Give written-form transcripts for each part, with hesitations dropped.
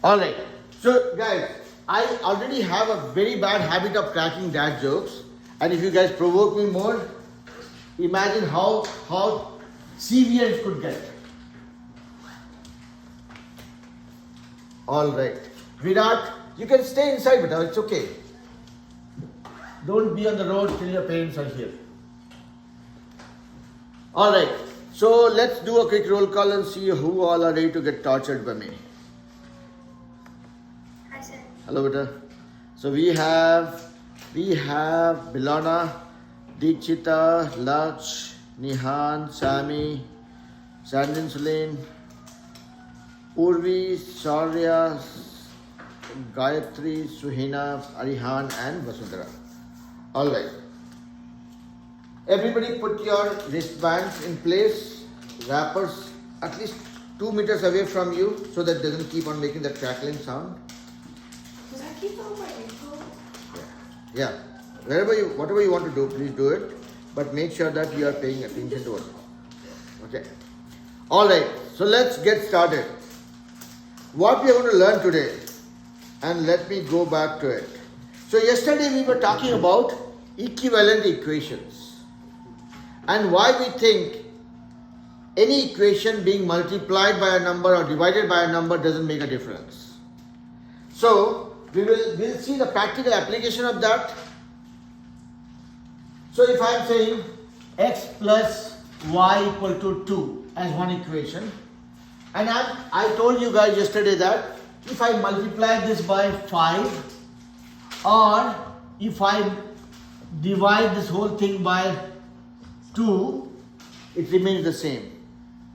Alright, so guys, I already have a very bad habit of cracking dad jokes, and if you guys provoke me more, imagine how severe it could get. Alright, Virat, you can stay inside, but it's okay. Don't be on the road till your parents are here. Alright, so let's do a quick roll call and see who all are ready to get tortured by me. Hi, sir. Hello, beta. So we have Bilana, Deekshita, Lach, Nihan, Sami, Sandin Sulain, Urvi, Shaurya, Gayatri, Suhina, Arihan, and Vasundhara. All right. Everybody put your wristbands in place, wrappers at least 2 meters away from you so that it doesn't keep on making that crackling sound. Does that keep on my info? Yeah. Whatever you want to do, please do it. But make sure that you are paying attention to it. Okay. Alright, so let's get started. What we are going to learn today, and let me go back to it. So yesterday we were talking about equivalent equations and why we think any equation being multiplied by a number or divided by a number doesn't make a difference. So we'll see the practical application of that. So if I am saying x plus y equal to 2 as one equation, and I told you guys yesterday that if I multiply this by 5 or if I divide this whole thing by 2, it remains the same.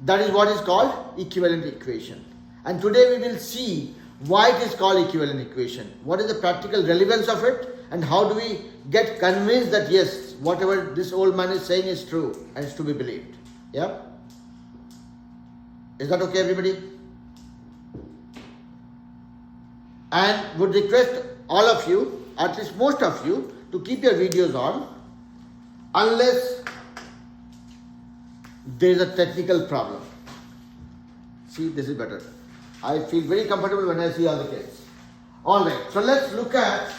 That is what is called equivalent equation. And today we will see why it is called equivalent equation. What is the practical relevance of it and how do we get convinced that yes, whatever this old man is saying is true and is to be believed. Yeah? Is that okay, everybody? And would request all of you, at least most of you, to keep your videos on unless there is a technical problem. See, this is better. I feel very comfortable when I see all the kids. Alright, so let's look at,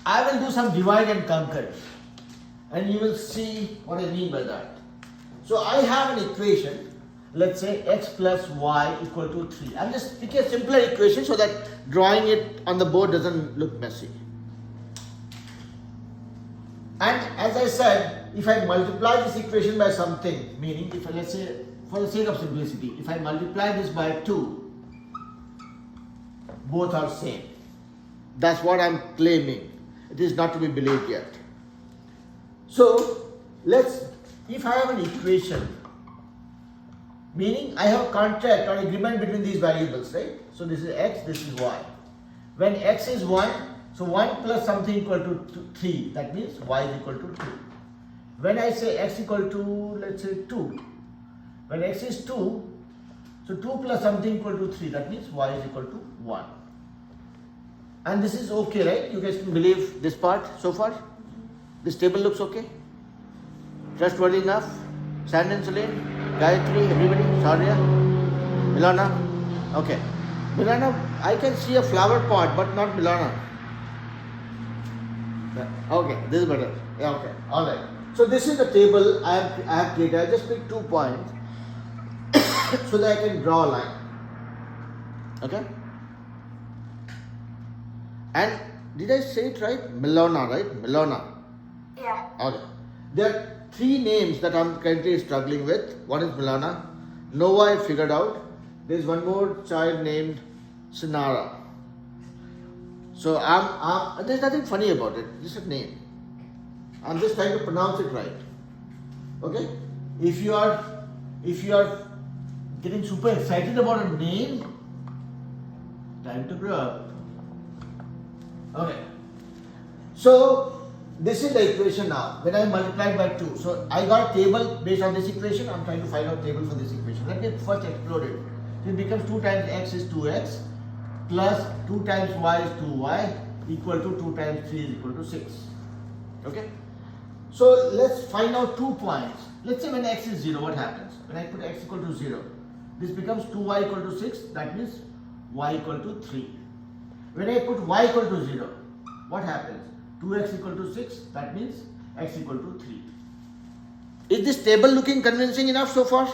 I will do some divide and conquer and you will see what I mean by that. So I have an equation, let's say x plus y equal to 3. I'm just picking a simpler equation so that drawing it on the board doesn't look messy. And as I said, if I multiply this equation by something, meaning if I, let's say, for the sake of simplicity, if I multiply this by 2, both are same. That's what I'm claiming. It is not to be believed yet. So if I have an equation, meaning I have a contract or agreement between these variables, right? So this is x, this is y. When x is 1, so 1 plus something equal to 3, that means y is equal to 2. When I say x equal to, let's say 2, when x is 2, so 2 plus something equal to 3, that means y is equal to 1. And this is okay, right? You guys can believe this part so far? This table looks okay? Trustworthy enough? Sandin Sulain, Gayatri, everybody? Shaurya? Milana? Okay. Milana, I can see a flower pot, but not Milana. Okay, this is better. Yeah, okay. Alright. So this is the table I have created. I just picked 2 points so that I can draw a line. Okay? And did I say it right? Milana, right? Milana. Yeah. Okay. There are 3 names that I'm currently struggling with. One is Milana. Nova I figured out. There's one more child named Sinara. So there's nothing funny about it. Just a name. I'm just trying to pronounce it right. Okay? If you are getting super excited about a name, time to grow up. Okay. So this is the equation now. When I multiply by 2, so I got a table based on this equation. I'm trying to find out table for this equation. Let me first explode it. So it becomes 2 times x is 2x plus 2 times y is 2y equal to 2 times 3 is equal to 6. Okay. So let's find out 2 points. Let's say when x is 0, what happens? When I put x equal to 0, this becomes 2y equal to 6, that means y equal to 3. When I put y equal to 0, what happens? 2x equal to 6, that means x equal to 3. Is this table looking convincing enough so far?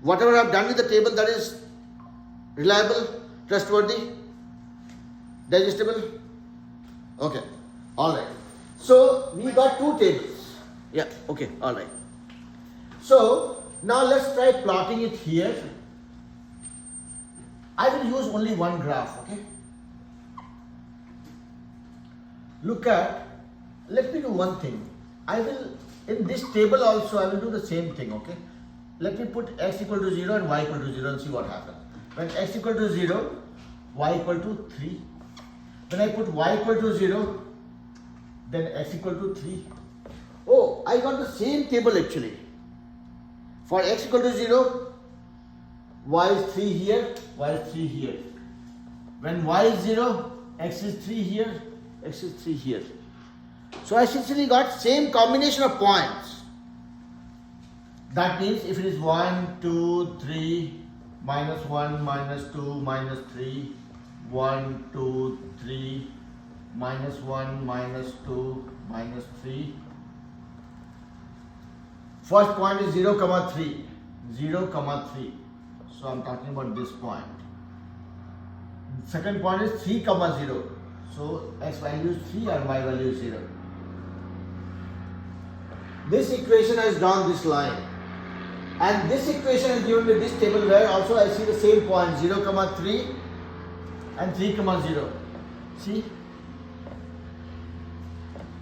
Whatever I have done with the table, that is reliable, trustworthy, digestible? Okay, alright. So we got two tables. Yeah, okay, alright. So now let's try plotting it here. I will use only one graph, okay? Look at, let me do one thing. I will, in this table also, I will do the same thing, okay? Let me put x equal to 0 and y equal to 0 and see what happens. When x equal to 0, y equal to 3. When I put y equal to 0, then x equal to 3. Oh, I got the same table actually. For x equal to 0, y is 3 here, y is 3 here. When y is 0, x is 3 here, x is 3 here. So I essentially got same combination of points. That means if it is 1, 2, 3, minus 1, minus 2, minus 3, 1, 2, 3, minus 1, minus 2, minus 3. First point is 0, 3. 0, 3. So I'm talking about this point. Second point is 3, 0. So x value is 3 and y value is 0. This equation has drawn this line. And this equation is given with this table where also I see the same point 0, 3 and 3, 0. See?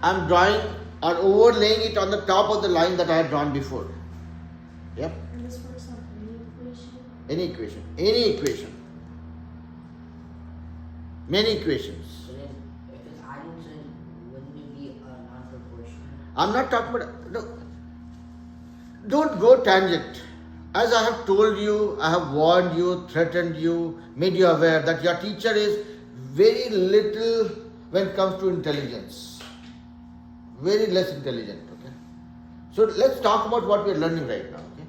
I'm drawing or overlaying it on the top of the line that I had drawn before. Yep. And this works on any equation? Any equation. Any equation. Many equations. So then, if it's items, then wouldn't it be non-proportional? I'm not talking about. No, don't go tangent. As I have told you, I have warned you, threatened you, made you aware that your teacher is very little when it comes to intelligence. Very less intelligent. Okay. So let's talk about what we are learning right now. Okay.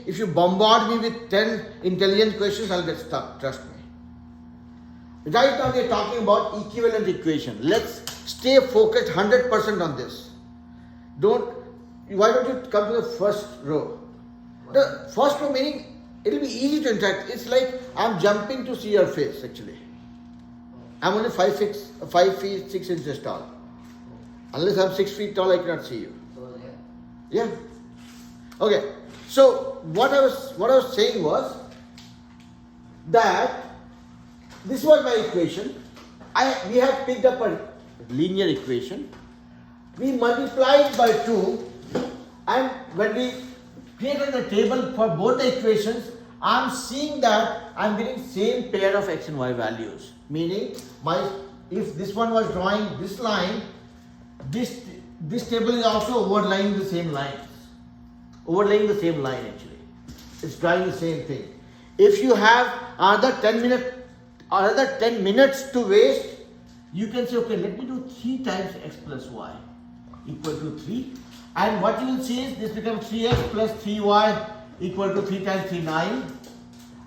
If you bombard me with 10 intelligent questions, I'll get stuck. Trust me. Right now we are talking about equivalent equation. Let's stay focused 100% on this. Why don't you come to the first row? The first row meaning it will be easy to interact. It's like I'm jumping to see your face actually. I'm only 5 feet 6 inches tall. Unless I'm 6 feet tall, I cannot see you. So there. Yeah. Okay. So what I was saying was that this was my equation. We had picked up a linear equation. We multiplied by 2, and when we created the table for both the equations, I'm seeing that I'm getting same pair of x and y values. Meaning, if this one was drawing this line, this table is also overlaying the same lines. Overlaying the same line actually. It's drawing the same thing. If you have another 10 minutes to waste, you can say, okay, let me do 3 times x plus y equal to 3. And what you will see is this becomes 3x plus 3y equal to 3 times 3, 9.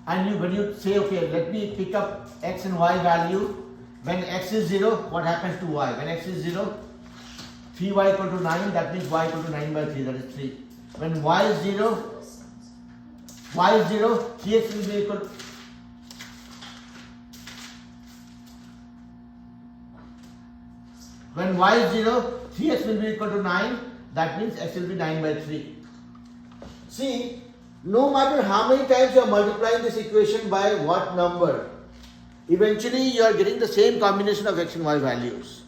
And when you say, okay, let me pick up x and y value, when x is 0, what happens to y? When x is 0, 3y equal to 9, that means y equal to 9 by 3, that is 3. When y is 0, 3x will be equal to... When y is 0, 3x will be equal to 9, that means x will be 9 by 3. See, no matter how many times you are multiplying this equation by what number, eventually you are getting the same combination of x and y values.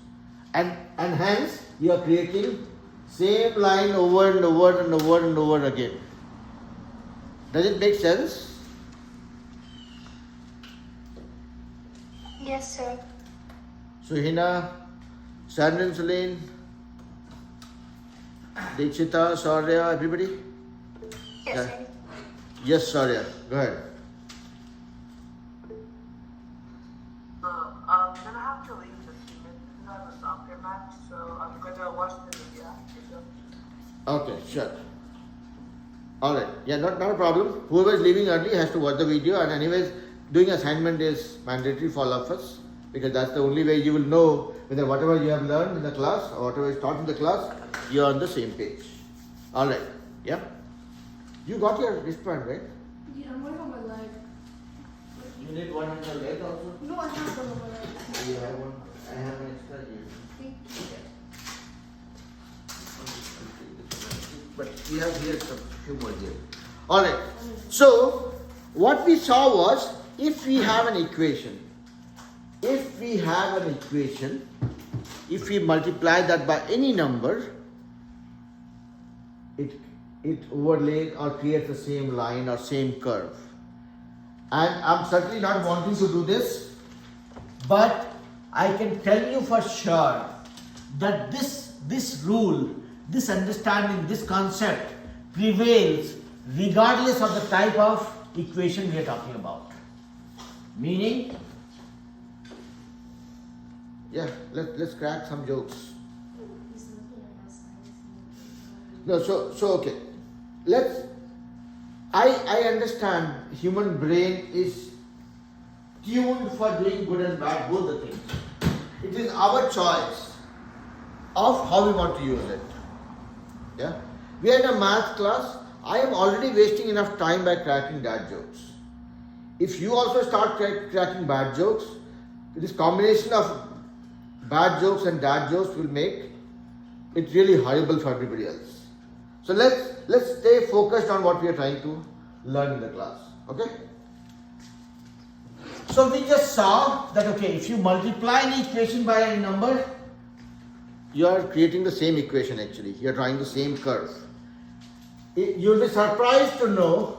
And hence, you are creating same line over and over and over and over again. Does it make sense? Yes, sir. Suhina, Sandin, Celine, Dikshita, Saurya, everybody? Yes, Yeah. sir. Yes, Saurya, go ahead. I'm gonna have to leave in a few minutes because I have a soccer match, so I'm gonna watch the movie after. So. Okay, sure. Alright, yeah, not a problem. Whoever is leaving early has to watch the video, and anyways, doing assignment is mandatory for all of us, because that's the only way you will know whether whatever you have learned in the class or whatever is taught in the class, you are on the same page. Alright, yeah? You got your wristband, right? Yeah, I'm working on my leg. You need one on your leg also? No, I have one on my leg. You have one? I have an extra here. Thank you. But we have here some few more here. Alright, so what we saw was, if we have an equation, if we multiply that by any number, it overlays or creates the same line or same curve. And I'm certainly not wanting to do this, but I can tell you for sure that this rule, this understanding, this concept prevails regardless of the type of equation we are talking about. Meaning, yeah, let's crack some jokes. No, so okay. I understand human brain is tuned for doing good and bad, both the things. It is our choice of how we want to use it. Yeah? We are in a math class. I am already wasting enough time by cracking dad jokes. If you also start cracking bad jokes, this combination of bad jokes and dad jokes will make it really horrible for everybody else. So let's stay focused on what we are trying to learn in the class. Okay? So we just saw that, okay, if you multiply an equation by a number, you are creating the same equation actually. You are drawing the same curve. You'll be surprised to know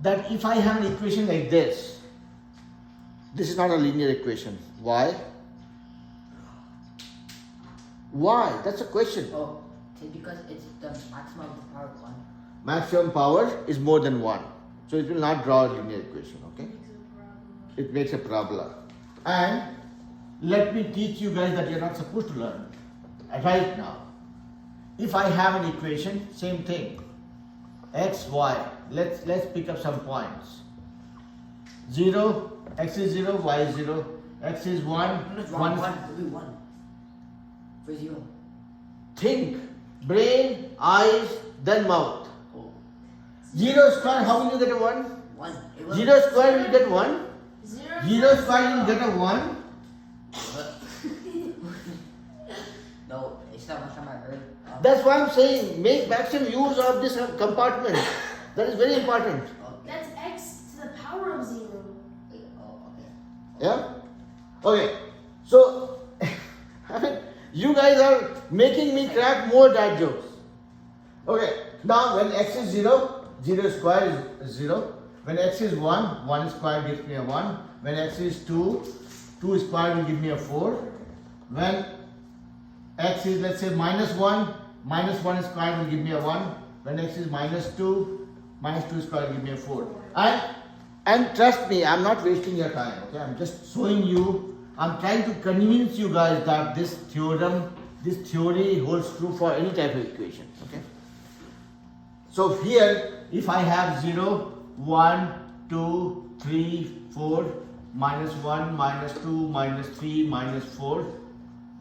that if I have an equation like this is not a linear equation. Why? Why? That's a question. Oh, it's because it's the maximum power of 1. Maximum power is more than 1. So it will not draw a linear equation, okay? It makes a parabola. And let me teach you guys that you're not supposed to learn right now. If I have an equation, same thing. X, Y. Let's pick up some points. 0, x is 0, y is 0, x is 1, 1. It'll be 1. For 0. Think. Brain, eyes, then mouth. Oh. 0 square, how will you get a 1? 1. 0 square will get 1. 0 0 square will get a 1. No, it's not much on my earth. That's why I'm saying make maximum use of this compartment. That is very important. That's x to the power of 0. Oh, okay. Yeah? Okay. So, I mean, you guys are making me crack more dad jokes. Okay. Now, when x is 0, 0 square is 0. When x is 1, 1 square gives me a 1. When x is 2, 2 square will give me a 4. When x is, let's say, minus 1 square will give me a 1. When x is minus 2 square will give me a 4. And trust me, I'm not wasting your time. Okay, I'm just showing you. I'm trying to convince you guys that this theory holds true for any type of equation. Okay. So here, if I have 0, 1, 2, 3, 4, minus 1, minus 2, minus 3, minus 4,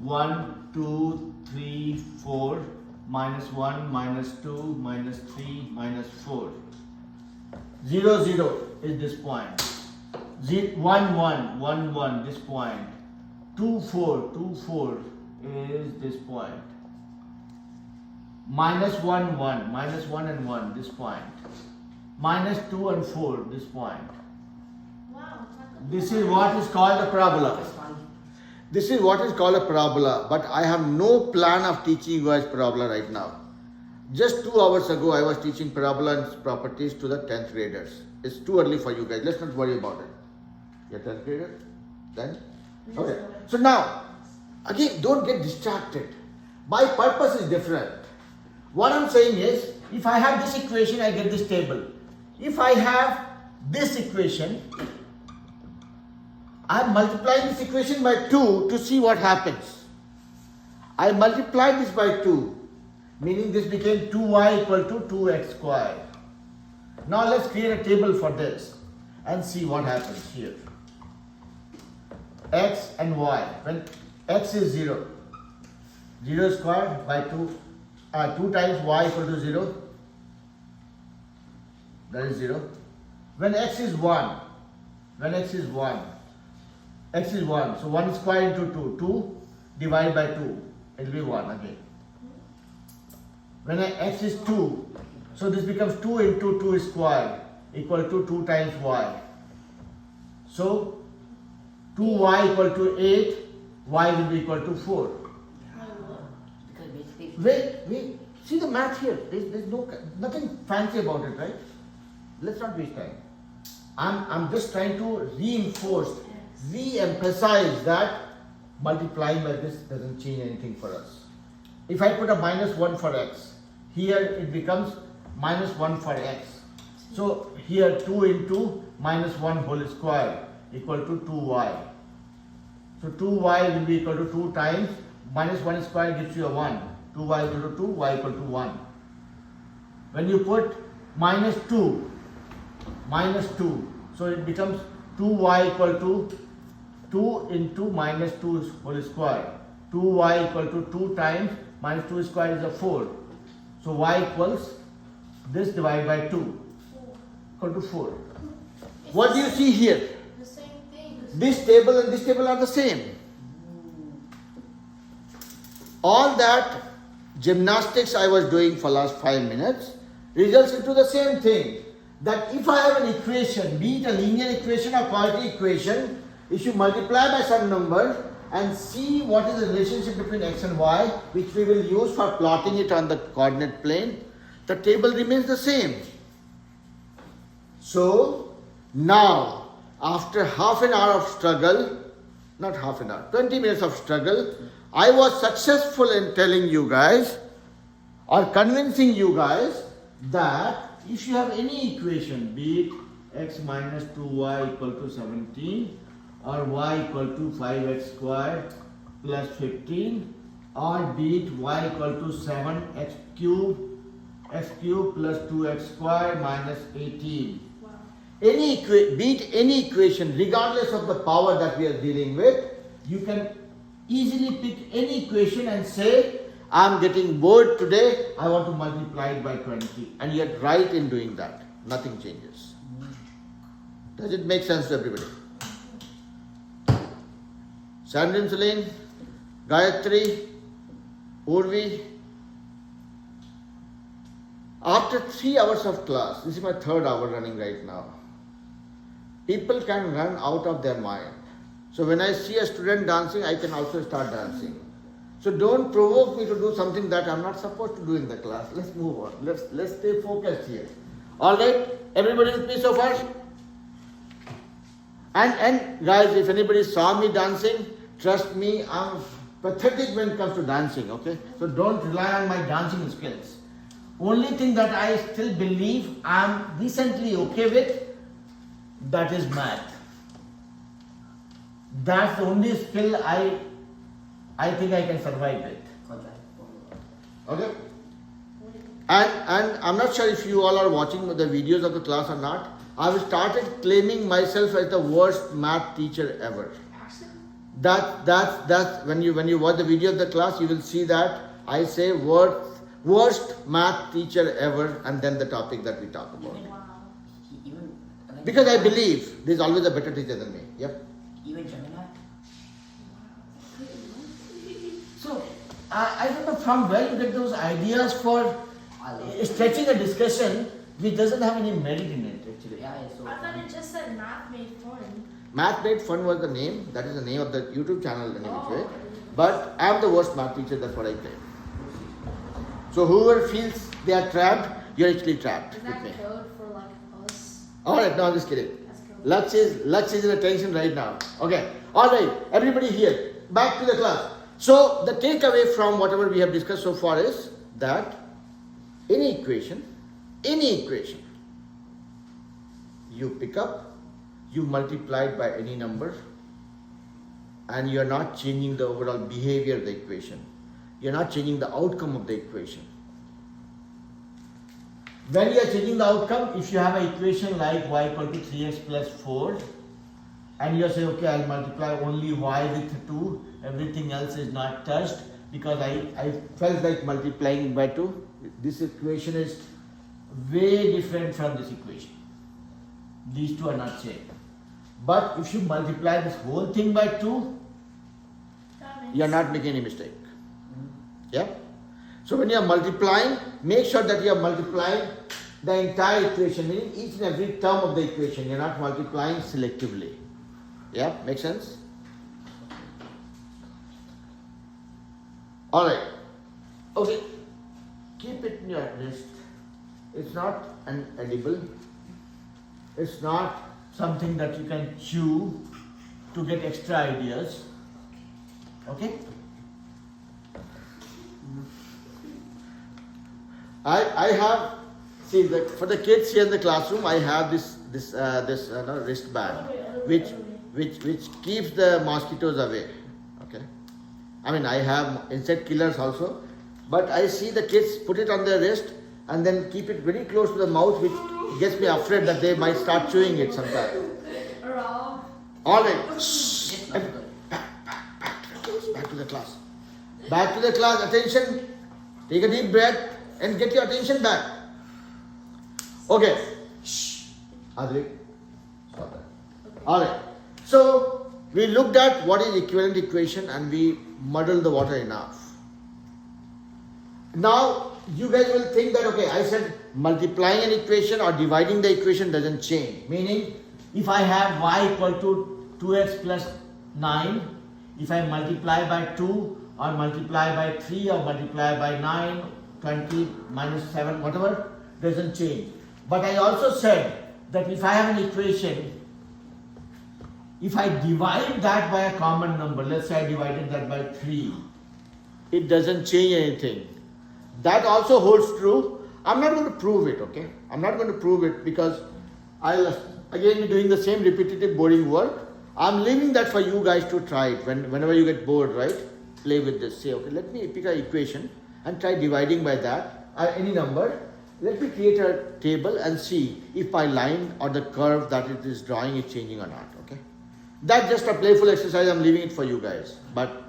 1, 2, 3, 4, minus 1, minus 2, minus 3, minus 4. 0, 0 is this point. 1, 1, 1, 1, this point. 2, 4, 2, 4 is this point. Minus 1, 1, minus 1 and 1, this point. Minus 2 and 4, this point. Wow. This is what is called a parabola. This is what is called a parabola, but I have no plan of teaching you guys parabola right now. Just 2 hours ago, I was teaching parabola and properties to the 10th graders. It's too early for you guys. Let's not worry about it. You're 10th grader? Then? Okay. So now, again, don't get distracted. My purpose is different. What I'm saying is, if I have this equation, I get this table. If I have this equation, I am multiplying this equation by 2 to see what happens. I multiply this by 2. meaning this became 2y equal to 2x squared. Now let's create a table for this and see what happens here. X and y, when x is 0, 0 squared by 2 times y equal to 0, that is 0. When x is 1, x is 1, so 1 squared into 2 divided by 2, it will be 1 again. When x is 2, so this becomes 2 into 2 squared equal to 2 times y. So 2y equal to 8, y will be equal to 4. Because basically, Wait, see the math here. There's nothing fancy about it, right? Let's not waste time. I'm just trying to reinforce, re-emphasize that multiplying by this doesn't change anything for us. If I put a minus 1 for x, here it becomes minus 1 for x. So here 2 into minus 1 whole square equal to 2y. So 2y will be equal to 2 times minus 1 square gives you a 1. 2y equal to 2, y equal to 1. When you put minus 2, so it becomes 2y equal to 2 into minus 2 whole square. 2y equal to 2 times minus 2 square is a 4. So y equals this divided by 2 equal to 4. What do you see here? The same thing. This table and this table are the same. All that gymnastics I was doing for last 5 minutes results into the same thing. That if I have an equation, be it a linear equation or quadratic equation, if you multiply by some number and see what is the relationship between x and y, which we will use for plotting it on the coordinate plane, the table remains the same. So now, after half an hour of struggle, not half an hour, 20 minutes of struggle, I was successful in telling you guys or convincing you guys that if you have any equation, be it x minus 2y equal to 17 or y equal to 5x squared plus 15 or be it y equal to 7x cubed plus 2x squared minus 18. Wow. Be it any equation, regardless of the power that we are dealing with, you can easily pick any equation and say, I'm getting bored today, I want to multiply it by 20. And you're right in doing that. Nothing changes. Does it make sense to everybody? Sandrine, Celine, Gayatri, Urvi. After 3 hours of class, this is my 3rd hour running right now, people can run out of their mind. So when I see a student dancing, I can also start dancing. So don't provoke me to do something that I'm not supposed to do in the class. Let's move on. Let's stay focused here. Alright? Everybody with me so far? And guys, if anybody saw me dancing, trust me, I'm pathetic when it comes to dancing, okay? So don't rely on my dancing skills. Only thing that I still believe I'm decently okay with, that is math. That's the only skill I think I can survive with. Okay? And I'm not sure if you all are watching the videos of the class or not. I've started claiming myself as the worst math teacher ever. That's when you watch the video of the class, you will see that I say worst math teacher ever, and then the topic that we talk about. Wow. Because I believe there's always a better teacher than me. Yep. Even Gemini? So I don't know from where you get those ideas for stretching a discussion which doesn't have any merit in it actually. Yeah, it's so I thought it just said math made fun. Math Made Fun was the name. That is the name of the YouTube channel in which way. But I am the worst math teacher. That's what I claim. So whoever feels they are trapped, you're actually trapped Is with that me. code for like us? Alright, no, I'm just kidding. That's code. Lux is in attention right now. Okay. Alright, everybody here. Back to the class. So the takeaway from whatever we have discussed so far is that any equation, you pick up, you multiply it by any number, and you are not changing the overall behavior of the equation. You're not changing the outcome of the equation. when you are changing the outcome, if you have an equation like y equal to 3x plus 4, and you are saying, okay, I'll multiply only y with 2, everything else is not touched because I felt like multiplying by 2. This equation is way different from this equation. These two are not same. But if you multiply this whole thing by 2, you are not making any mistake. Yeah? So when you are multiplying, make sure that you are multiplying the entire equation, meaning each and every term of the equation. You are not multiplying selectively. Yeah? Make sense? Alright. Okay. Keep it in your wrist. It's not an edible. It's not something that you can chew to get extra ideas. Okay? I have, see, for the kids here in the classroom, I have this wristband which keeps the mosquitoes away. Okay? I mean, I have insect killers also, but I see the kids put it on their wrist and then keep it very close to the mouth, which gets me afraid that they might start chewing it sometime. All right. Shh. Back to the class. Back to the class. Attention. Take a deep breath and get your attention back. Okay. Shh. Adrik. Stop that. All right. So we looked at what is equivalent equation and we muddled the water enough. Now you guys will think that, okay, I said multiplying an equation or dividing the equation doesn't change. Meaning, if I have y equal to 2x plus 9, if I multiply by 2 or multiply by 3 or multiply by 9, 20 minus 7, whatever, doesn't change. But I also said that if I have an equation, if I divide that by a common number, let's say I divided that by 3, it doesn't change anything. That also holds true. I'm not going to prove it, okay? I'm not going to prove it because I'll again be doing the same repetitive boring work. I'm leaving that for you guys to try it. Whenever you get bored, right? Play with this. Say, okay, let me pick an equation and try dividing by that, any number. Let me create a table and see if my line or the curve that it is drawing is changing or not, okay? That's just a playful exercise. I'm leaving it for you guys. But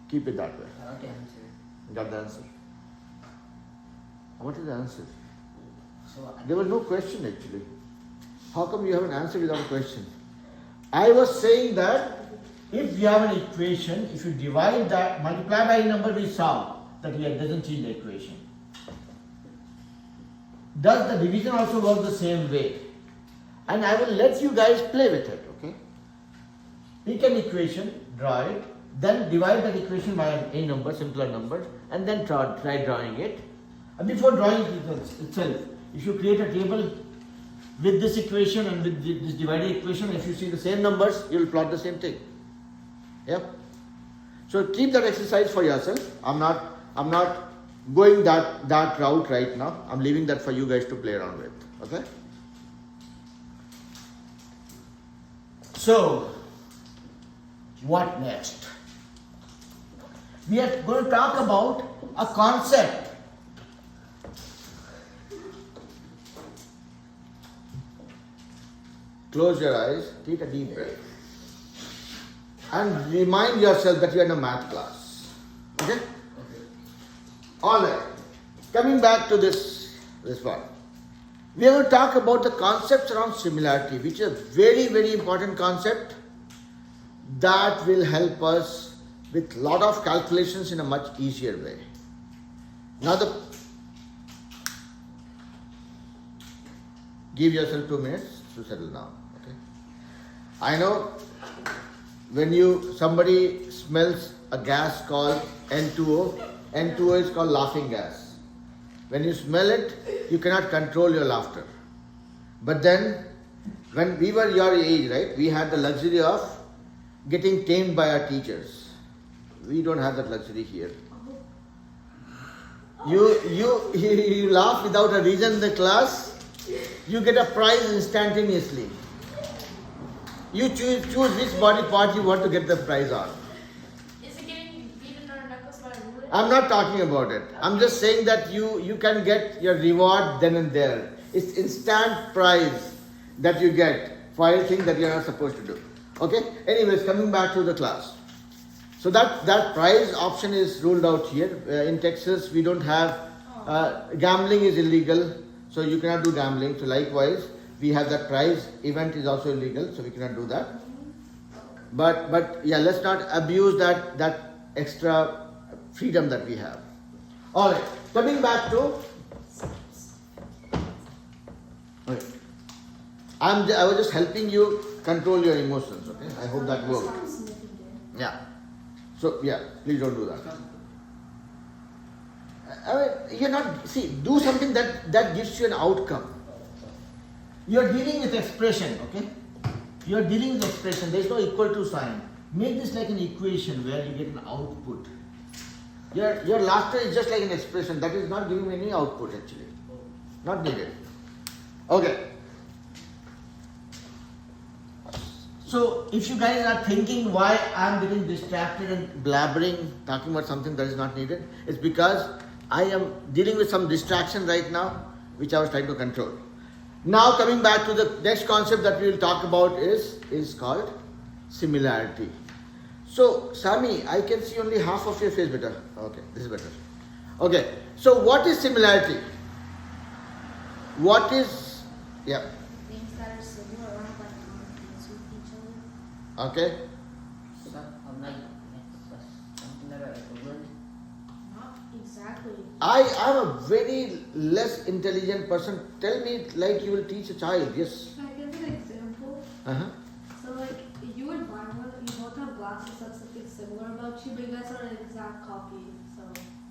keep it that way. I got the answer. Got the answer. What is the answer? So There was no question actually. How come you have an answer without a question? I was saying that if you have an equation, if you divide that, multiply by a number, we saw that it doesn't change the equation. Does the division also work the same way? And I will let you guys play with it, okay? Pick an equation, draw it, then divide that equation by a number, simpler number, and then try drawing it. And before drawing it itself, if you create a table with this equation and with this divided equation, if you see the same numbers, you will plot the same thing. Yeah. So keep that exercise for yourself. I'm not going that route right now. I'm leaving that for you guys to play around with. Okay. So what next? We are going to talk about a concept. Close your eyes, take a deep breath, and remind yourself that you are in a math class. Okay? Alright. Coming back to this one. We are going to talk about the concepts around similarity, which is a very, very important concept that will help us with a lot of calculations in a much easier way. Now give yourself 2 minutes to settle down. Okay? I know when somebody smells a gas called N2O, N2O is called laughing gas. When you smell it, you cannot control your laughter. But then, when we were your age, right, we had the luxury of getting tamed by our teachers. We don't have that luxury here. You laugh without a reason in the class, you get a prize instantaneously. You choose which body part you want to get the prize on. Is it getting beaten on a knuckles by a ruler? I'm not talking about it. I'm just saying that you can get your reward then and there. It's instant prize that you get for anything that you're not supposed to do. Okay? Anyways, coming back to the class. So that prize option is ruled out here. In Texas, we don't have gambling is illegal, so you cannot do gambling. So likewise, we have that prize event is also illegal, so we cannot do that. But yeah, let's not abuse that extra freedom that we have. All right, coming back to. Okay. I was just helping you control your emotions. Okay, I hope that worked. Yeah. So yeah, please don't do that. I mean, you're not do something that gives you an outcome. You're dealing with expression, okay? You're dealing with expression. There's no equal to sign. Make this like an equation where you get an output. Your laughter is just like an expression that is not giving any output actually. Not needed. Okay. So if you guys are thinking why I'm getting distracted and blabbering, talking about something that is not needed, it's because I am dealing with some distraction right now, which I was trying to control. Now coming back to the next concept that we will talk about is called similarity. So Sami, I can see only half of your face better. Okay, this is better. Okay, so what is similarity? What is, yeah. Things that are similar aren't like common things with each other. Okay. Like something that are equivalent. Not exactly. I am a very less intelligent person. Tell me like you will teach a child. Yes. Can I give an example? Uh-huh. So like you and Vanya, you both have glasses that's something similar about you, but you guys are an exact copy. So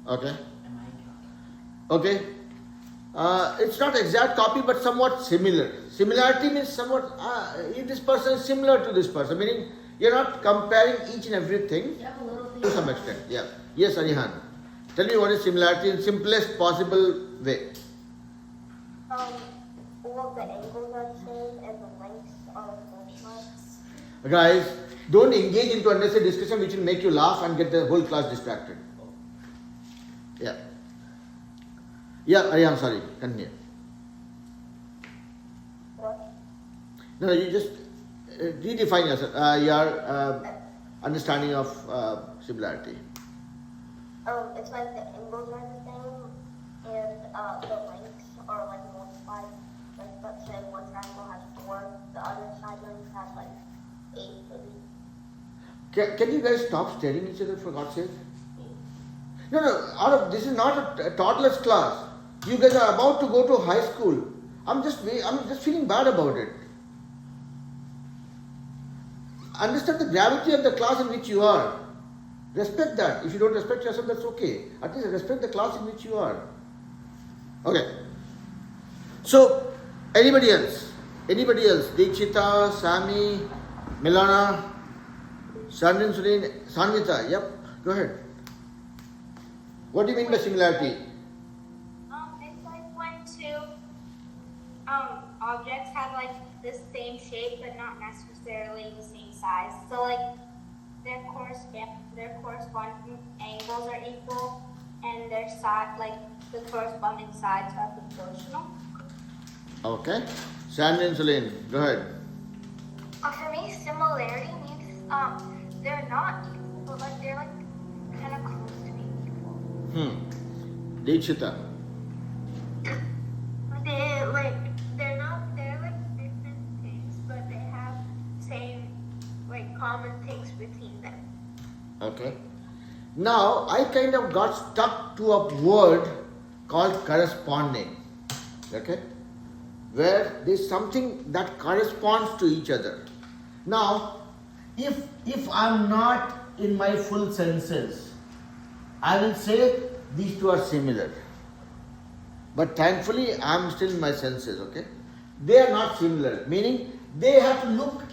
Okay. Am I talking? Okay. It's not exact copy, but somewhat similar. Similarity means somewhat. If this person is similar to this person, meaning you're not comparing each and everything You have a little thing. to some extent. Yeah. Yes, Arihan. Tell me what is similarity in simplest possible way. All of the angles are the same and the lengths are the Guys, don't engage into unnecessary discussion which will make you laugh and get the whole class distracted. Yeah. Yeah, Arihan, sorry. Continue. What? No, you just redefine your understanding of similarity. It's like the angles are the same and the lengths are like multiplied. Like let's say one triangle has 4, the other side length has like 8 maybe. Can you guys stop staring at each other for God's sake? No, this is not a toddler's class. You guys are about to go to high school. I'm just feeling bad about it. Understand the gravity of the class in which you are. Respect that. If you don't respect yourself, that's okay. At least respect the class in which you are. Okay. So, anybody else? Deekshita, Sami, Milana, Sandin, Surin, Sanvita. Yep, go ahead. What do you mean by similarity? It's like when two objects have like the same shape but not necessarily the same size. So like their corresponding angles are equal and their side the corresponding sides are proportional. Okay. Sandin, Surin, go ahead. For me, similarity means they're not equal, but like they're like kind of close to being equal. Deekshita. They're like different things, but they have same like common things between them. Okay. Now, I kind of got stuck to a word called corresponding. Okay. Where there's something that corresponds to each other. Now, if I'm not in my full senses, I will say these two are similar. But thankfully, I'm still in my senses, okay? They are not similar, meaning they have to look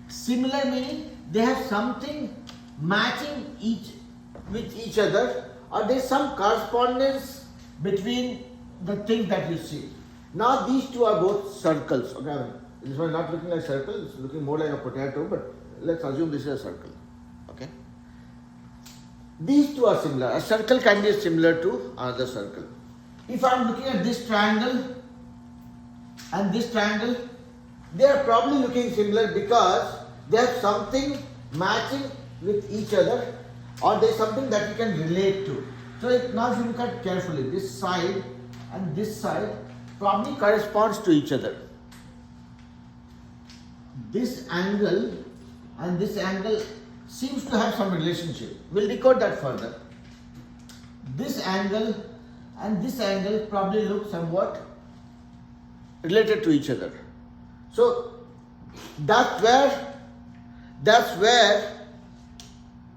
similar, meaning they have something matching with each other, or there's some correspondence between the thing that you see. Now these two are both circles. Okay, this one is not looking like a circle, it's looking more like a potato, but let's assume this is a circle. Okay. These two are similar. A circle can be similar to another circle. If I am looking at this triangle and this triangle, they are probably looking similar because they have something matching with each other, or there is something that you can relate to. So now if you look at carefully, this side and this side probably corresponds to each other. This angle and this angle seems to have some relationship. We'll decode that further. This angle and this angle probably look somewhat related to each other. So that's where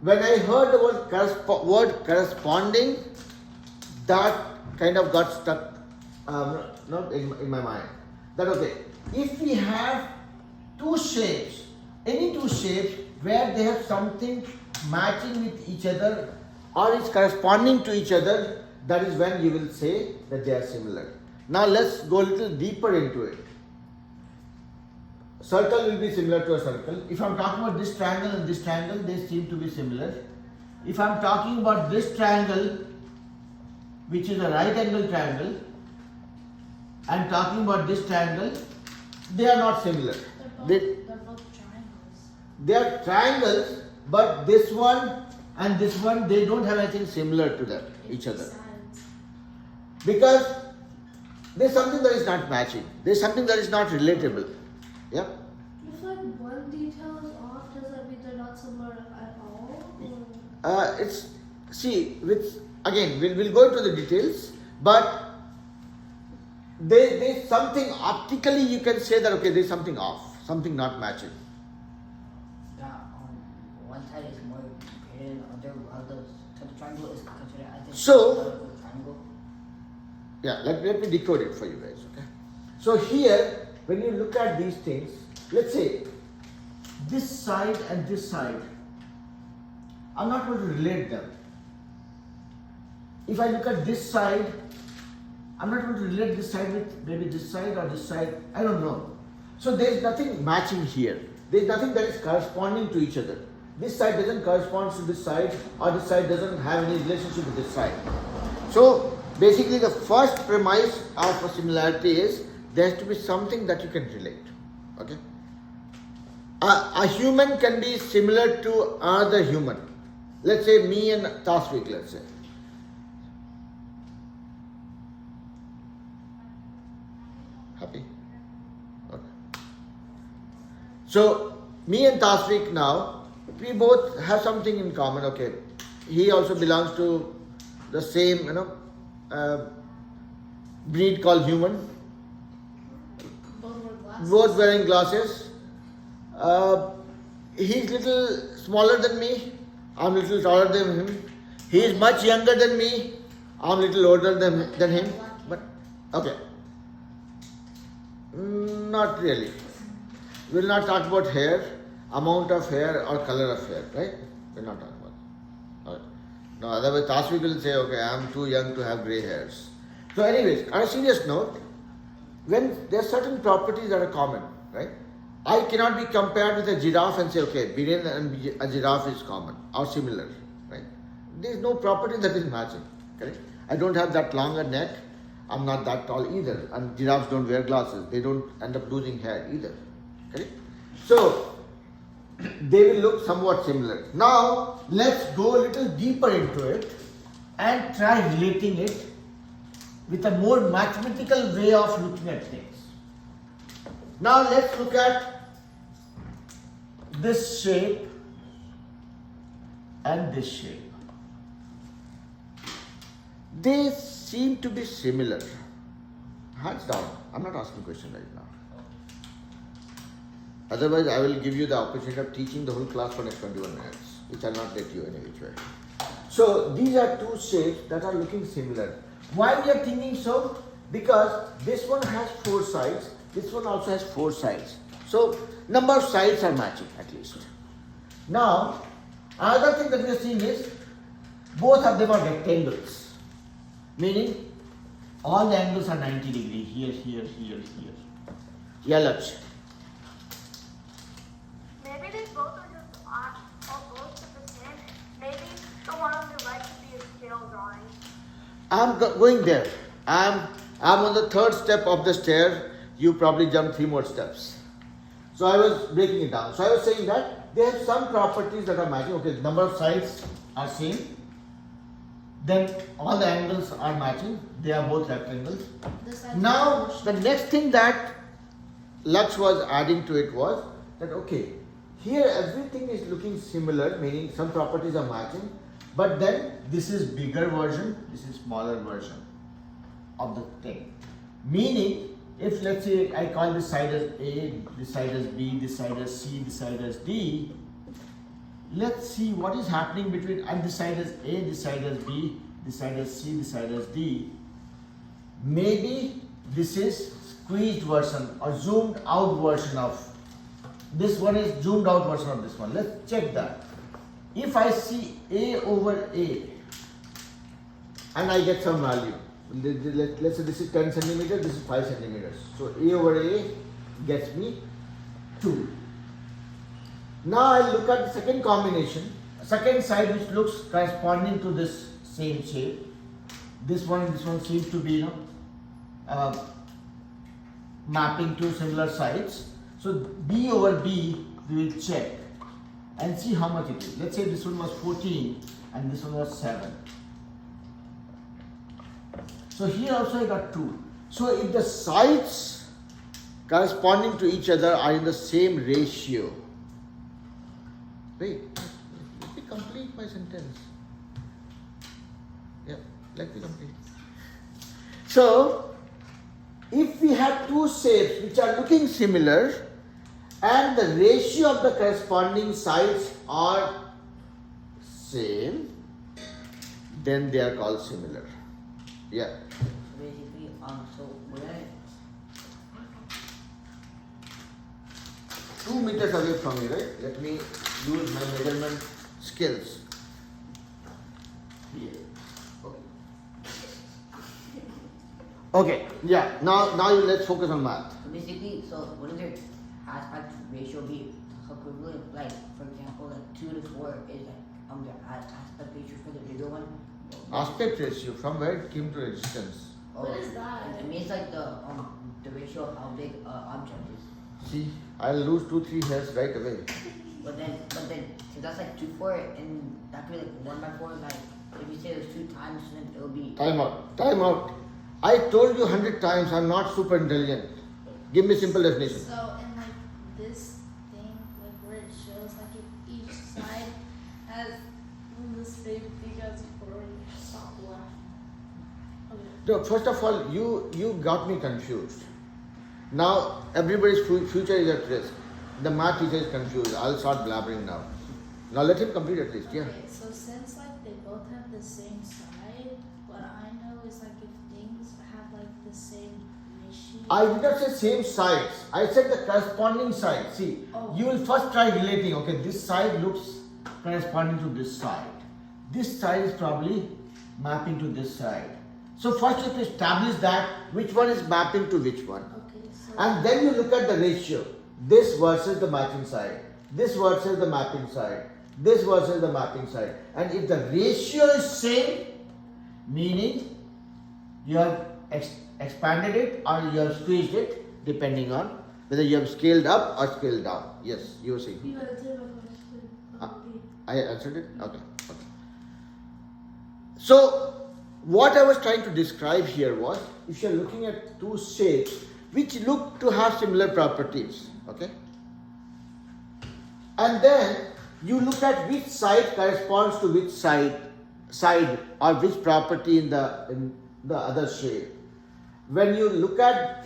when I heard the word corresponding, that kind of got stuck in my mind. That okay, if we have two shapes, any two shapes where they have something matching with each other or is corresponding to each other, that is when you will say that they are similar. Now let's go a little deeper into it. Circle will be similar to a circle. If I am talking about this triangle and this triangle, they seem to be similar. If I am talking about this triangle, which is a right angle triangle, and talking about this triangle, they are not similar. They're both triangles. They are triangles, but this one and this one, they don't have anything similar to them, each other. Sides. Because there is something that is not matching. There is something that is not relatable. Yeah. If like one detail is off, does that mean they're not similar at all? We'll go into the details, but there's something optically you can say that okay, there's something off, something not matching. Yeah, one side is more greater than the other, while the triangle is considered as a So- triangle. Yeah, let me decode it for you guys, okay? So here, when you look at these things, let's say this side and this side, I'm not going to relate them. If I look at this side, I'm not going to relate this side with maybe this side or this side, I don't know. So there is nothing matching here. There is nothing that is corresponding to each other. This side doesn't correspond to this side, or this side doesn't have any relationship with this side. So basically the first premise of a similarity is there has to be something that you can relate. Okay? A human can be similar to another human. Let's say me and Tasvik, let's say. Happy? Okay. So me and Tasvik now, we both have something in common. Okay, he also belongs to the same, breed called human. Both wear glasses. Both wearing glasses. He's little smaller than me. I'm little taller than him. He is much younger than me. I'm little older than him. But okay, not really. We'll not talk about hair, amount of hair or color of hair, right? We'll not talk about it. Alright. Now, otherwise, Tasvik will say, okay, I'm too young to have grey hairs. So, anyways, on a serious note, when there are certain properties that are common, right? I cannot be compared with a giraffe and say, okay, Biren and a giraffe is common or similar, right? There is no property that is matching, correct? I don't have that long a neck. I'm not that tall either. And giraffes don't wear glasses. They don't end up losing hair either, correct? So, they will look somewhat similar. Now, let's go a little deeper into it and try relating it with a more mathematical way of looking at things. Now, let's look at this shape and this shape. They seem to be similar. Hands down. I'm not asking a question right now. Otherwise, I will give you the opportunity of teaching the whole class for next 21 minutes, which I'll not let you any which way. So, these are two shapes that are looking similar. Why we are thinking so? Because this one has 4 sides, this one also has 4 sides. So, number of sides are matching at least. Now, another thing that we are seeing is both of them are rectangles. Meaning, all the angles are 90 degrees. Here, here, here, here. Yellow. Maybe they both are just both the same. Maybe the one on the Going there. I'm on the third step of the stair. You probably jumped 3 more steps. So I was breaking it down. So I was saying that they have some properties that are matching. Okay, number of sides are same. Then all the angles are matching. They are both rectangles. The sides Now are the next thing that Lux was adding to it was that okay, here everything is looking similar, meaning some properties are matching, but then this is bigger version, this is smaller version of the thing. Meaning, if let's say I call this side as A, this side as B, this side as C, this side as D, let's see what is happening between, and this side as A, this side as B, this side as C, this side as D. Maybe this is squeezed version or zoomed out version of this one is zoomed out version of this one. Let's check that. If I see A over A and I get some value, let's say this is 10 centimeters, this is 5 centimeters. So A over A gets me 2. Now I look at the second combination, second side which looks corresponding to this same shape. This one seems to be mapping to similar sides. So B over B we will check and see how much it is. Let's say this one was 14 and this one was 7. So here also I got 2. So if the sides corresponding to each other are in the same ratio. Wait, let me complete my sentence. Yeah, let me complete. So if we have two shapes which are looking similar and the ratio of the corresponding sides are same, then they are called similar. Yeah. Basically, so we're gonna 2 meters away from me, right? Let me use my measurement skills. Here. Okay. Yeah. Now let's focus on math. So basically, so wouldn't their aspect ratio be equivalent? Like, for example, like 2 to 4 is like the aspect ratio for the bigger one. Aspect ratio, from where it came to a distance. What is that? It means like the ratio of how big an object is. See, I'll lose 2-3 hairs right away. But then, if that's like 2/4, and that could be like 1/4. Like, if you say it was 2 times, then it'll be. Time out. I told you 100 times I'm not super intelligent. Give me simple definition. So in like this thing, like where it shows like if each side has the same thing as before, stop left. Okay. No, first of all, you got me confused. Now everybody's future is at risk. The math teacher is confused. I'll start blabbering now. Now let him complete at least. Yeah. Okay, so since like they both have the same side, what I know is like if things have like the same ratio. I did not say same sides. I said the corresponding side. See, Oh. you will first try relating. Okay, this side looks corresponding to this side. This side is probably mapping to this side. So first you have to establish that which one is mapping to which one. Okay, so And then you look at the ratio. This versus the matching side. This versus the mapping side. This versus the mapping side. And if the ratio is same, meaning you have expanded it or you have squeezed it, depending on whether you have scaled up or scaled down. Yes, you were saying. you answered my question. Okay. I answered it? Okay. So, what I was trying to describe here was, if you are looking at two shapes which look to have similar properties, okay? And then you look at which side corresponds to which side or which property in the other shape. When you look at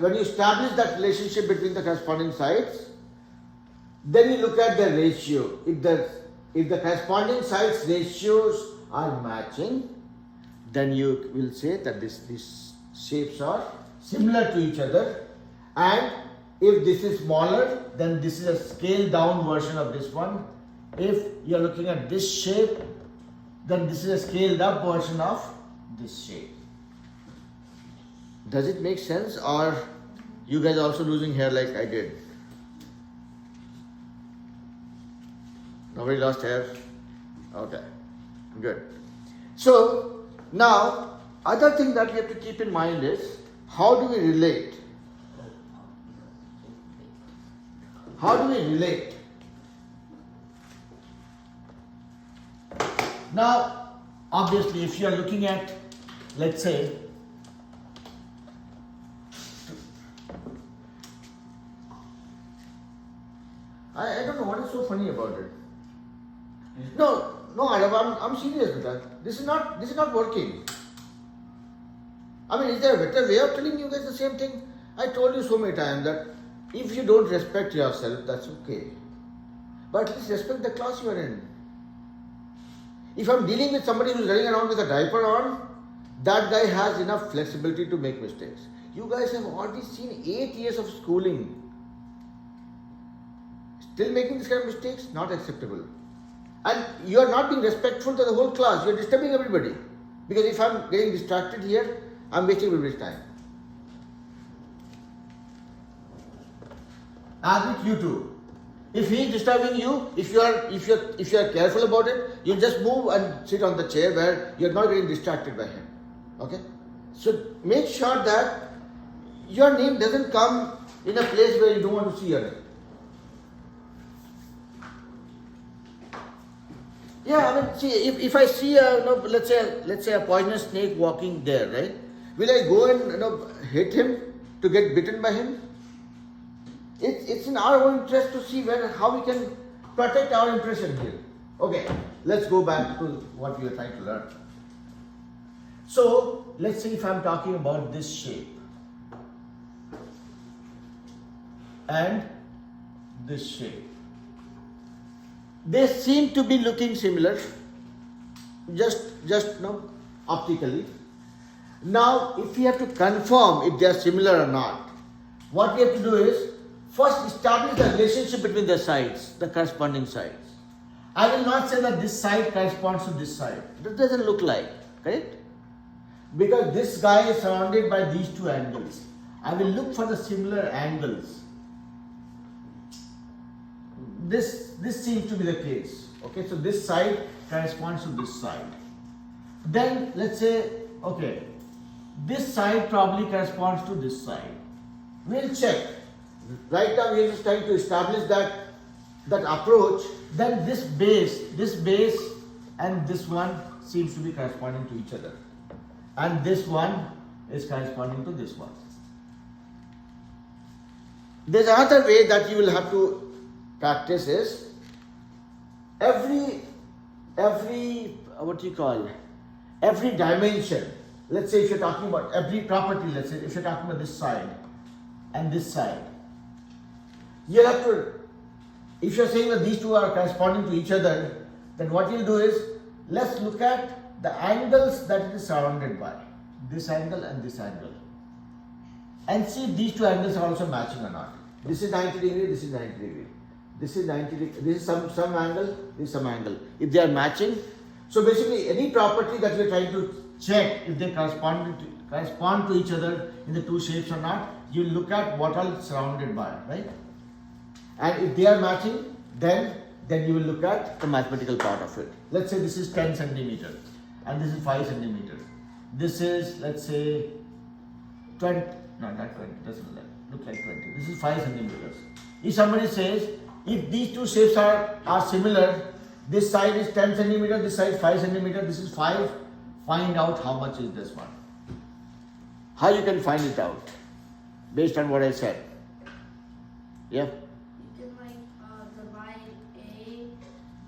when you establish that relationship between the corresponding sides, then you look at the ratio. If the corresponding sides ratios are matching, then you will say that these shapes are similar to each other. And if this is smaller, then this is a scaled down version of this one. If you are looking at this shape, then this is a scaled up version of this shape. Does it make sense, or you guys are also losing hair like I did? Nobody lost hair? Okay, good. So Now, other thing that we have to keep in mind is how do we relate? How do we relate? Now, obviously, if you are looking at, let's say, I don't know what is so funny about it. No, Arab, I'm serious with that. This is not working. I mean, is there a better way of telling you guys the same thing? I told you so many times that if you don't respect yourself, that's okay. But at least respect the class you are in. If I'm dealing with somebody who's running around with a diaper on, that guy has enough flexibility to make mistakes. You guys have already seen 8 years of schooling. Still making this kind of mistakes? Not acceptable. And you are not being respectful to the whole class. You are disturbing everybody. Because if I'm getting distracted here, I'm wasting everybody's time. As with you too. If he is disturbing you, if you are careful about it, you just move and sit on the chair where you are not getting distracted by him. Okay? So make sure that your name doesn't come in a place where you don't want to see your name. Yeah, I mean, see, if I see let's say a poisonous snake walking there, right? Will I go and hit him to get bitten by him? It's in our own interest to see how we can protect our impression here. Okay, let's go back to what we are trying to learn. So let's say if I'm talking about this shape and this shape. They seem to be looking similar, just optically. Now, if we have to confirm if they are similar or not, what we have to do is first establish the relationship between the sides, the corresponding sides. I will not say that this side corresponds to this side. That doesn't look like, correct? Because this guy is surrounded by these two angles. I will look for the similar angles. This seems to be the case. Okay, so this side corresponds to this side. Then let's say, okay, this side probably corresponds to this side. We'll check. Right now we are just trying to establish that approach. Then this base and this one seems to be corresponding to each other. And this one is corresponding to this one. There's another way that you will have to practice is every dimension. Let's say if you're talking about every property, let's say if you're talking about this side and this side, you'll have to, if you're saying that these two are corresponding to each other, then what you'll do is let's look at the angles that it is surrounded by, this angle and this angle, and see if these two angles are also matching or not. This is 90 degree, this is 90 degree. This is 90 degree, this is some angle, this is some angle. If they are matching, so basically any property that you are trying to check if they correspond to each other in the two shapes or not, you look at what all it's surrounded by, right? And if they are matching, then you will look at the mathematical part of it. Let's say this is 10 centimeters and this is 5 centimeters. This is, let's say, 20, no, not 20, doesn't look like 20. This is 5 centimeters. If somebody says, if these two shapes are similar, this side is 10 centimeters, this side is 5 centimeters, this is 5, find out how much is this one. How you can find it out? Based on what I said. Yeah? You can divide A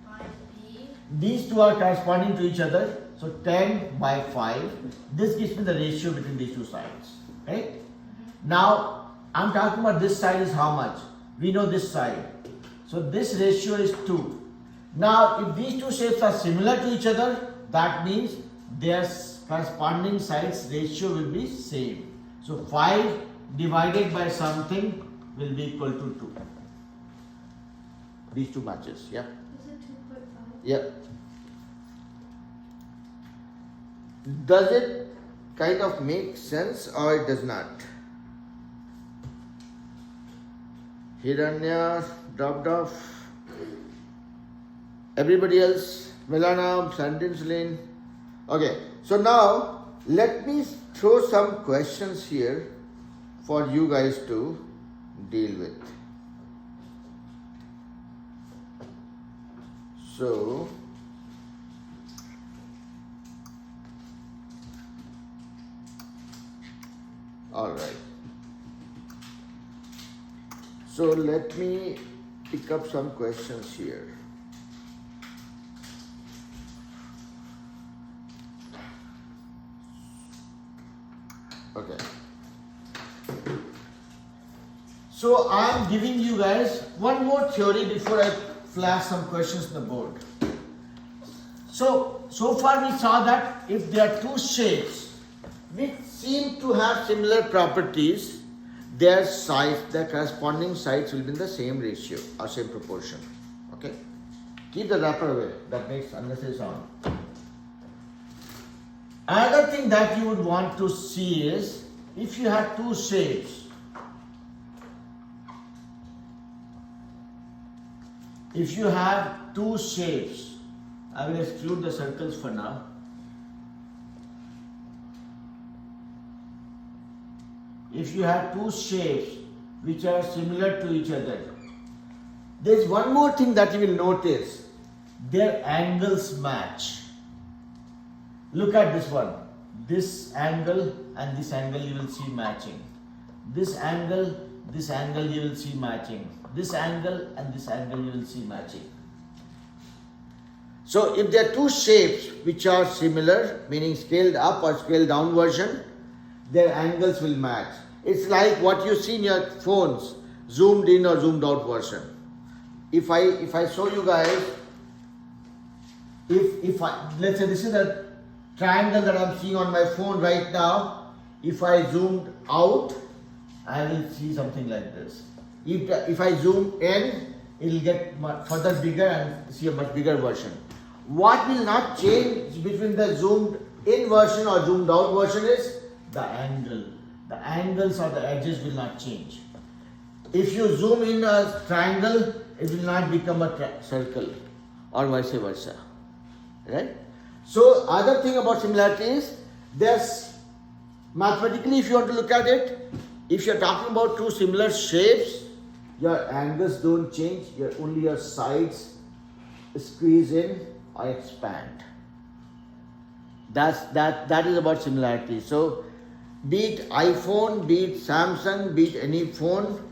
by B. These two are corresponding to each other. So 10 by 5. This gives me the ratio between these two sides. Right? Now, I'm talking about this side is how much? We know this side. So this ratio is 2. Now, if these two shapes are similar to each other, that means their corresponding sides ratio will be same. So 5 divided by something will be equal to 2. These two matches, yeah? Is it 2.5? Yeah. Does it kind of make sense or it does not? Hiranya dropped off. Everybody else, Milana, Sandins Lane. Okay, So now let me throw some questions here for you guys to deal with. So all right. So let me pick up some questions here. Okay. So I am giving you guys one more theory before I flash some questions on the board. So far we saw that if there are two shapes which seem to have similar properties, their sides, their corresponding sides will be in the same ratio or same proportion. Okay? Keep the wrapper away. That makes unnecessary sound. Another thing that you would want to see is if you have two shapes. If you have two shapes, I will exclude the circles for now. If you have two shapes which are similar to each other, there is one more thing that you will notice. Their angles match. Look at this one. This angle and this angle you will see matching. This angle you will see matching. This angle and this angle you will see matching. So if there are two shapes which are similar, meaning scaled up or scaled down version, their angles will match. It's like what you see in your phones, zoomed in or zoomed out version. If I show you guys, let's say this is a triangle that I'm seeing on my phone right now. If I zoomed out, I will see something like this. If I zoom in, it will get further bigger and see a much bigger version. What will not change between the zoomed in version or zoomed out version is the angle. The angles or the edges will not change. If you zoom in a triangle, it will not become a circle or vice versa. Right? So other thing about similarity is there's mathematically, if you want to look at it, if you're talking about two similar shapes, your angles don't change, only your sides squeeze in or expand. That is about similarity. So be it iPhone, be it Samsung, be it any phone,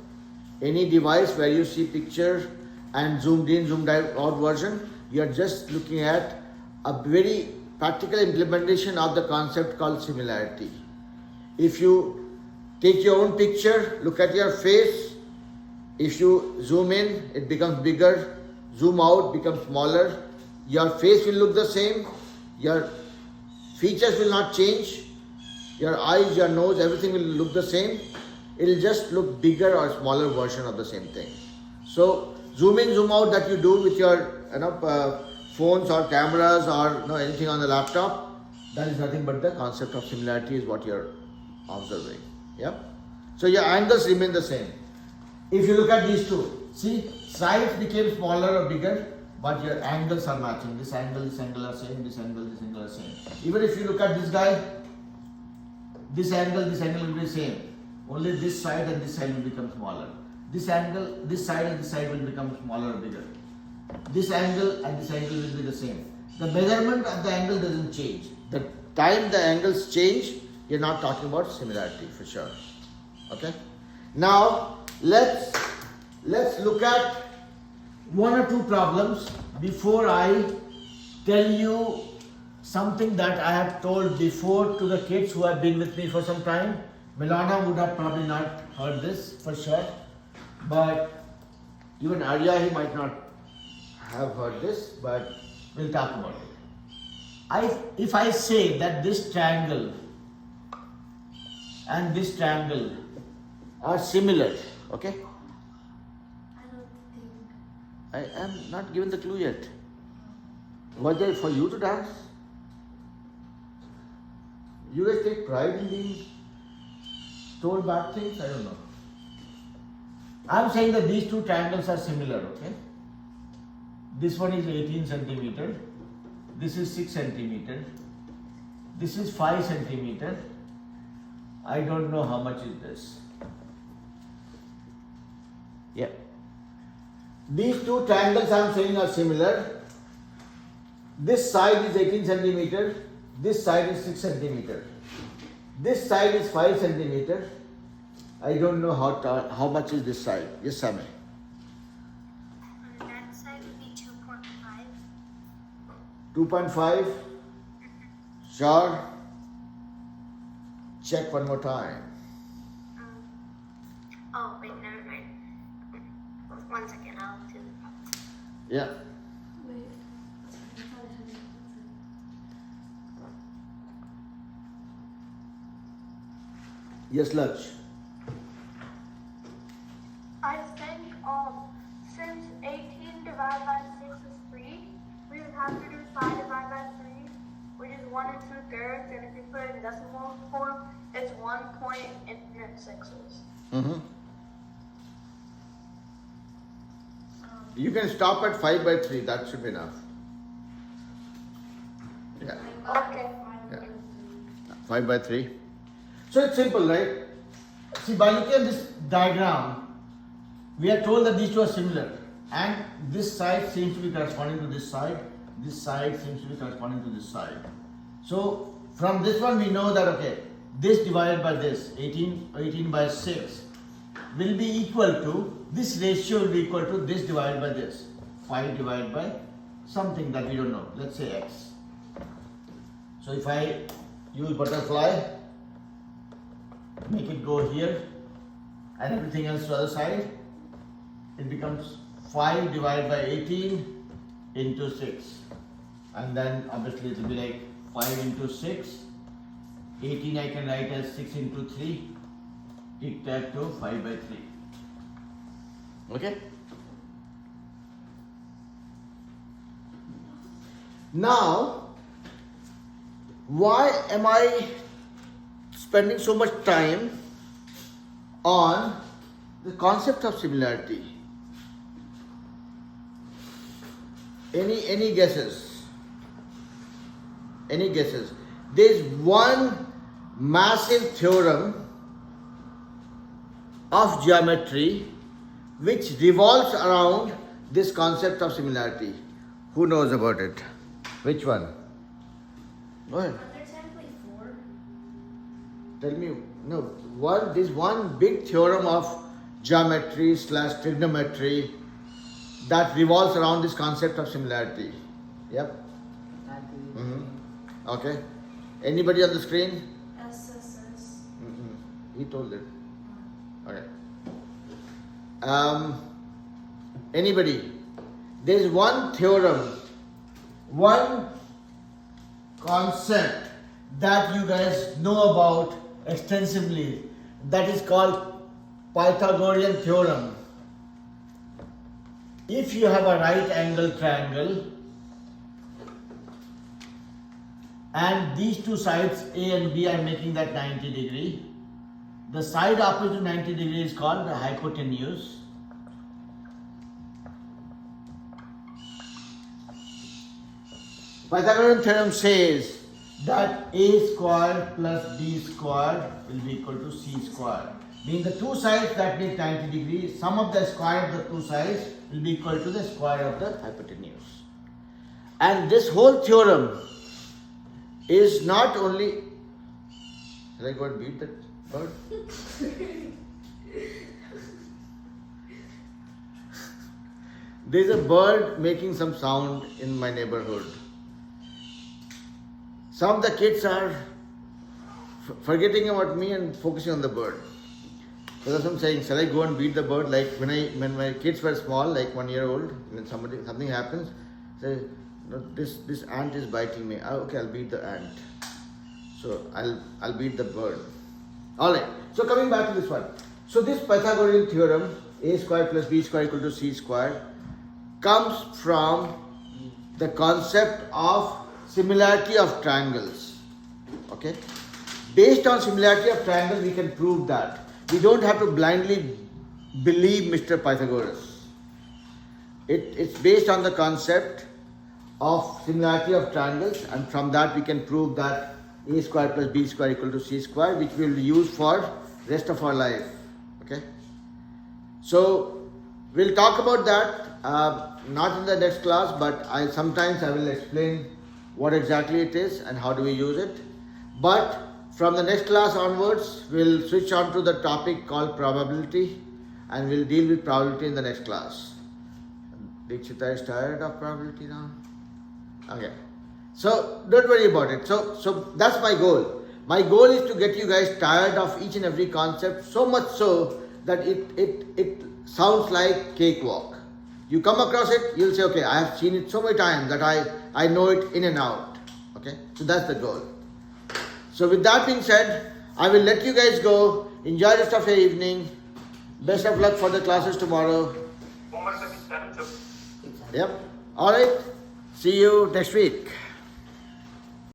any device where you see picture and zoomed in, zoomed out version, you are just looking at a very practical implementation of the concept called similarity. If you take your own picture, look at your face, if you zoom in, it becomes bigger, zoom out, becomes smaller, your face will look the same, your features will not change, your eyes, your nose, everything will look the same. It will just look bigger or smaller version of the same thing. So zoom in, zoom out that you do with your phones or cameras or anything on the laptop, that is nothing but the concept of similarity is what you are observing. Yeah. So your angles remain the same. If you look at these two, see, sides became smaller or bigger, but your angles are matching. This angle are same, this angle are same. Even if you look at this guy, this angle will be same. Only this side and this side will become smaller. This angle, this side and this side will become smaller or bigger. This angle and this angle will be the same. The measurement of the angle doesn't change. The time the angles change, you're not talking about similarity for sure. Okay? Now let's look at one or two problems before I tell you something that I have told before to the kids who have been with me for some time. Milana would have probably not heard this for sure, but even Arya, he might not have heard this, but we'll talk about it. If I say that this triangle and this triangle are similar, okay? I don't think. I am not given the clue yet. Was there for you to dance? You guys take pride in being told bad things? I don't know. I'm saying that these two triangles are similar, okay? This one is 18 centimeter. This is 6 centimeter. This is 5 centimeter. I don't know how much is this. Yeah. These two triangles I am saying are similar. This side is 18 centimeter. This side is 6 centimeter. This side is 5 centimeter. I don't know how much is this side. Yes, Sammy. On that side would be 2.5. 2.5. Sure. Check one more time. Oh, wait, never mind. 1 second, I'll do the problem. Yeah. Wait. I thought I had it. Yes, Lach. I think since 18 divided by 6 is 3, we would have to do 5 divided by 3, which is 1 2/3, and if you put it in decimal form, it's 1.6. Mm-hmm. You can stop at 5 by 3, that should be enough. Yeah, Okay. yeah. 5 by 3. So it's simple, right? See, by looking at this diagram, we are told that these two are similar, and this side seems to be corresponding to this side, this side seems to be corresponding to this side. So from this one we know that, okay, this divided by this, 18 by 6, will be equal to, this ratio will be equal to this divided by this, 5 divided by something that we don't know, let's say x. So if I use butterfly, make it go here, and everything else to the other side, it becomes 5 divided by 18 into 6, and then obviously it will be like 5 into 6, 18 I can write as 6 into 3, tic tac to 5 by 3. Okay? Now, why am I spending so much time on the concept of similarity? Any guesses? Any guesses? There is one massive theorem of geometry which revolves around this concept of similarity. Who knows about it? Which one? Go ahead. Under 10.4. Tell me, no, this one big theorem of geometry / trigonometry that revolves around this concept of similarity. Yep. I agree. Mm-hmm. Okay. Anybody on the screen? SSS. Mm-hmm. He told it. Okay. Anybody? There is one theorem, one concept that you guys know about extensively, that is called Pythagorean theorem. If you have a right angle triangle and these two sides A and B are making that 90 degree, the side opposite to 90 degree is called the hypotenuse. Pythagorean theorem says that A squared plus B squared will be equal to C squared. Meaning the two sides that make 90 degrees, sum of the square of the two sides will be equal to the square of the hypotenuse. And this whole theorem is not only... Shall I go and beat that bird? There's a bird making some sound in my neighborhood. Some of the kids are forgetting about me and focusing on the bird. So that's what I'm saying. Shall I go and beat the bird? Like when my kids were small, like 1 year old, when something happens, say, no, this ant is biting me. Okay, I'll beat the ant. So I'll beat the bird. Alright. So coming back to this one. So this Pythagorean theorem, A squared plus B squared equal to C squared, comes from the concept of similarity of triangles. Okay? Based on similarity of triangles, we can prove that. We don't have to blindly believe Mr. Pythagoras. It's based on the concept of similarity of triangles, and from that we can prove that a square plus b square equal to c square, which we will use for rest of our life. Okay. So we'll talk about that, not in the next class, but sometimes I will explain what exactly it is and how do we use it. But from the next class onwards, we'll switch on to the topic called probability, and we'll deal with probability in the next class. Dikshita is tired of probability now. Okay. So don't worry about it. So that's my goal. My goal is to get you guys tired of each and every concept, so much so that it sounds like cakewalk. You come across it, you'll say, okay, I have seen it so many times that I know it in and out. Okay, so that's the goal. So with that being said, I will let you guys go. Enjoy the rest of your evening. Best of luck for the classes tomorrow. Yep. All right. See you next week.